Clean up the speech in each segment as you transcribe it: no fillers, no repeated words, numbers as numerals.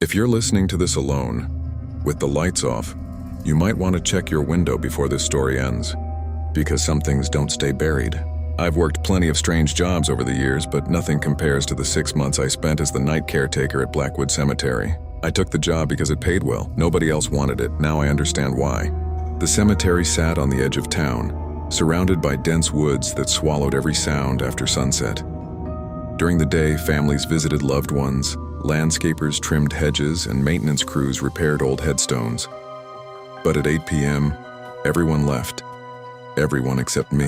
If you're listening to this alone, with the lights off, you might want to check your window before this story ends, because some things don't stay buried. I've worked plenty of strange jobs over the years, but nothing compares to the 6 months I spent as the night caretaker at Blackwood Cemetery. I took the job because it paid well. Nobody else wanted it. Now I understand why. The cemetery sat on the edge of town, surrounded by dense woods that swallowed every sound after sunset. During the day, families visited loved ones, landscapers trimmed hedges, and maintenance crews repaired old headstones. But at 8 p.m., everyone left. Everyone except me.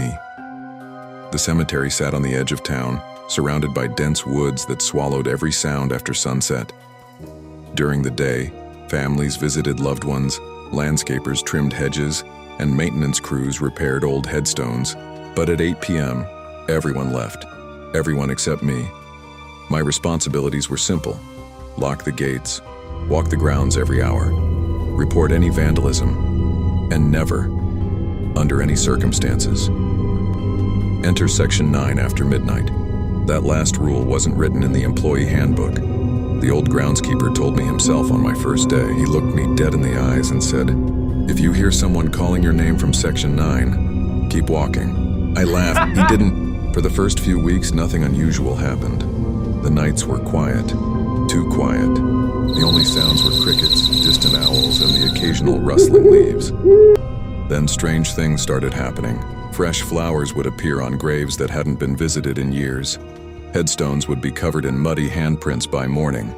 The cemetery sat on the edge of town, surrounded by dense woods that swallowed every sound after sunset. During the day, families visited loved ones, landscapers trimmed hedges, and maintenance crews repaired old headstones. But at 8 p.m., everyone left. Everyone except me. My responsibilities were simple: lock the gates, walk the grounds every hour, report any vandalism, and never, under any circumstances, enter Section 9 after midnight. That last rule wasn't written in the employee handbook. The old groundskeeper told me himself on my first day. He looked me dead in the eyes and said, "If you hear someone calling your name from Section 9, keep walking." I laughed. He didn't. For the first few weeks, nothing unusual happened. The nights were quiet, too quiet. The only sounds were crickets, distant owls, and the occasional rustling leaves. Then strange things started happening. Fresh flowers would appear on graves that hadn't been visited in years. Headstones would be covered in muddy handprints by morning.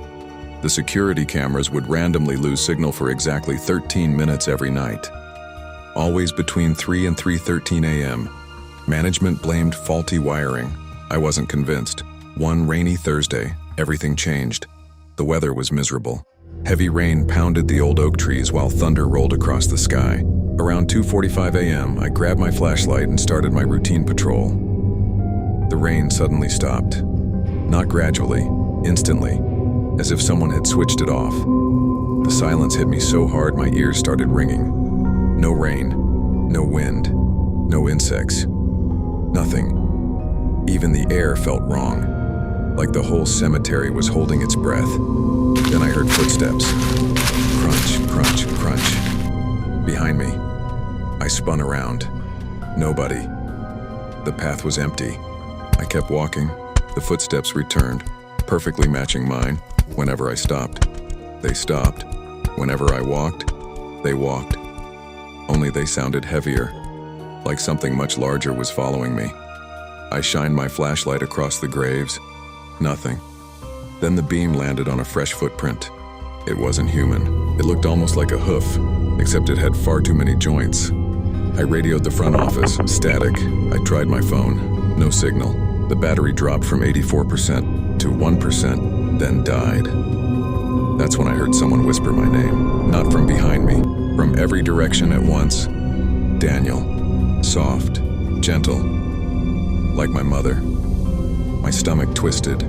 The security cameras would randomly lose signal for exactly 13 minutes every night. Always between 3 and 3:13 a.m. Management blamed faulty wiring. I wasn't convinced. One rainy Thursday, everything changed. The weather was miserable. Heavy rain pounded the old oak trees while thunder rolled across the sky. Around 2:45 a.m., I grabbed my flashlight and started my routine patrol. The rain suddenly stopped. Not gradually, instantly, as if someone had switched it off. The silence hit me so hard my ears started ringing. No rain, no wind, no insects, nothing. Even the air felt wrong, like the whole cemetery was holding its breath. Then I heard footsteps. Crunch, crunch, crunch. Behind me. I spun around. Nobody. The path was empty. I kept walking. The footsteps returned, perfectly matching mine. Whenever I stopped, they stopped. Whenever I walked, they walked. Only they sounded heavier, like something much larger was following me. I shined my flashlight across the graves. Nothing. Then the beam landed on a fresh footprint. It wasn't human. It looked almost like a hoof, except it had far too many joints. I radioed the front office. Static. I tried my phone. No signal. The battery dropped from 84% to 1%, then died. That's when I heard someone whisper my name. Not from behind me, from every direction at once. Daniel. Soft. Gentle. Like my mother. My stomach twisted.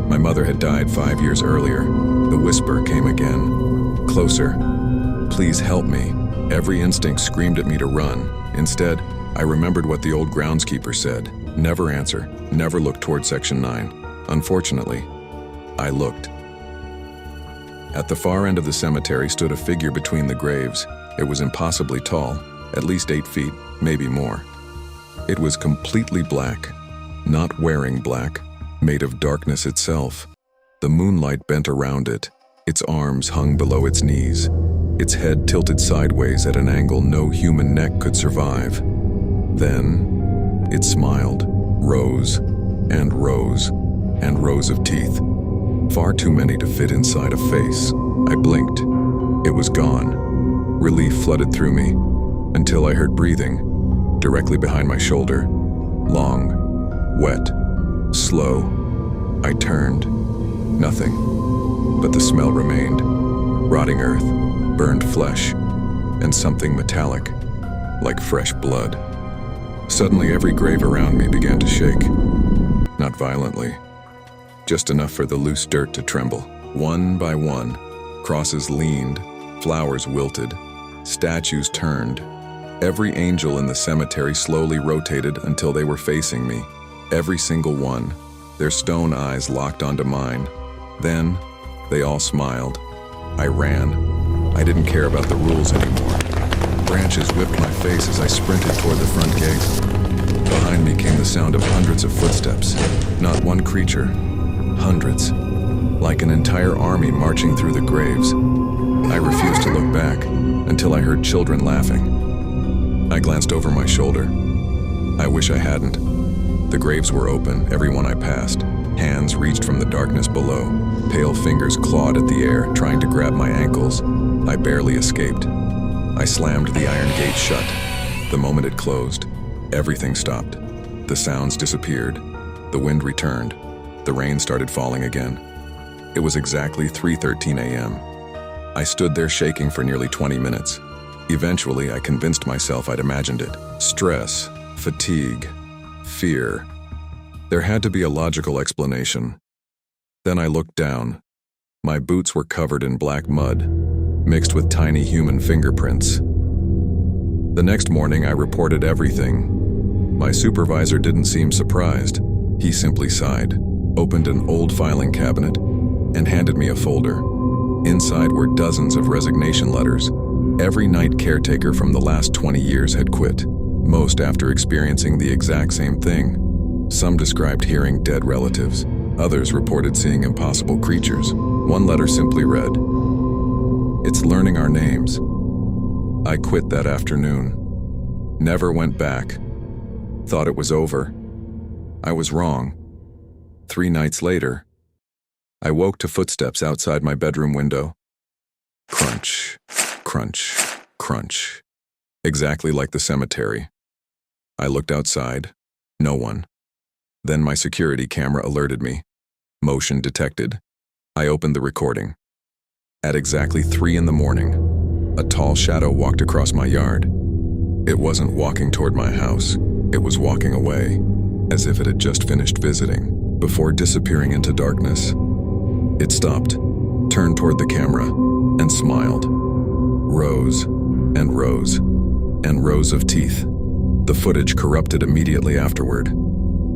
My mother had died 5 years earlier. The whisper came again. Closer. Please help me. Every instinct screamed at me to run. Instead, I remembered what the old groundskeeper said. Never answer. Never look toward Section 9. Unfortunately, I looked. At the far end of the cemetery stood a figure between the graves. It was impossibly tall, at least 8 feet, maybe more. It was completely black, not wearing black, made of darkness itself. The moonlight bent around it. Its arms hung below its knees. Its head tilted sideways at an angle no human neck could survive. Then, it smiled, rows, and rows, and rows of teeth. Far too many to fit inside a face. I blinked. It was gone. Relief flooded through me, until I heard breathing, directly behind my shoulder. Long, wet, slow. I turned. Nothing. But the smell remained. Rotting earth, burned flesh, and something metallic, like fresh blood. Suddenly, every grave around me began to shake. Not violently, just enough for the loose dirt to tremble. One by one, crosses leaned, flowers wilted, statues turned. Every angel in the cemetery slowly rotated until they were facing me. Every single one, their stone eyes locked onto mine. Then, they all smiled, I ran. I didn't care about the rules anymore. Branches whipped my face as I sprinted toward the front gate. Behind me came the sound of hundreds of footsteps. Not one creature. Hundreds. Like an entire army marching through the graves. I refused to look back until I heard children laughing. I glanced over my shoulder. I wish I hadn't. The graves were open, every one I passed. Hands reached from the darkness below. Pale fingers clawed at the air, trying to grab my ankles. I barely escaped. I slammed the iron gate shut. The moment it closed, everything stopped. The sounds disappeared. The wind returned. The rain started falling again. It was exactly 3:13 a.m. I stood there shaking for nearly 20 minutes. Eventually, I convinced myself I'd imagined it. Stress, fatigue, fear. There had to be a logical explanation. Then I looked down. My boots were covered in black mud, mixed with tiny human fingerprints. The next morning, I reported everything. My supervisor didn't seem surprised. He simply sighed, opened an old filing cabinet, and handed me a folder. Inside were dozens of resignation letters. Every night caretaker from the last 20 years had quit, most after experiencing the exact same thing. Some described hearing dead relatives. Others reported seeing impossible creatures. One letter simply read, "It's learning our names." I quit that afternoon. Never went back. Thought it was over. I was wrong. 3 nights later, I woke to footsteps outside my bedroom window. Crunch, crunch, crunch. Exactly like the cemetery. I looked outside. No one. Then my security camera alerted me. Motion detected. I opened the recording. At exactly 3 in the morning, a tall shadow walked across my yard. It wasn't walking toward my house. It was walking away, as if it had just finished visiting, before disappearing into darkness. It stopped, turned toward the camera, and smiled. Rows and rows and rows of teeth. The footage corrupted immediately afterward.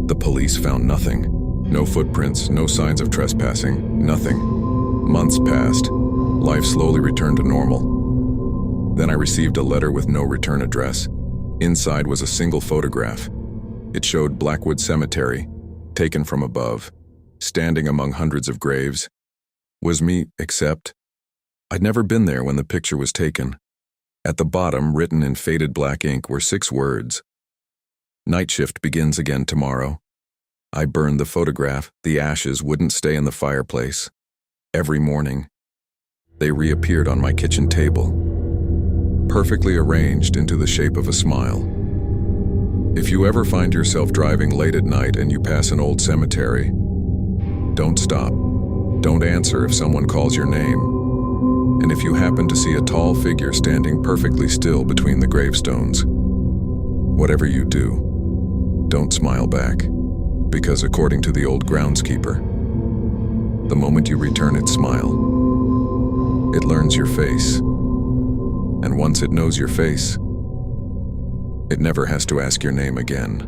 The police found nothing. No footprints, no signs of trespassing, nothing. Months passed. Life slowly returned to normal. Then I received a letter with no return address. Inside was a single photograph. It showed Blackwood Cemetery, taken from above, standing among hundreds of graves. Was me, except I'd never been there when the picture was taken. At the bottom, written in faded black ink, were 6 words. Night shift begins again tomorrow. I burned the photograph. The ashes wouldn't stay in the fireplace. Every morning, they reappeared on my kitchen table, perfectly arranged into the shape of a smile. If you ever find yourself driving late at night and you pass an old cemetery, don't stop. Don't answer if someone calls your name. And if you happen to see a tall figure standing perfectly still between the gravestones, whatever you do, don't smile back, because according to the old groundskeeper, the moment you return its smile, it learns your face. And once it knows your face, it never has to ask your name again.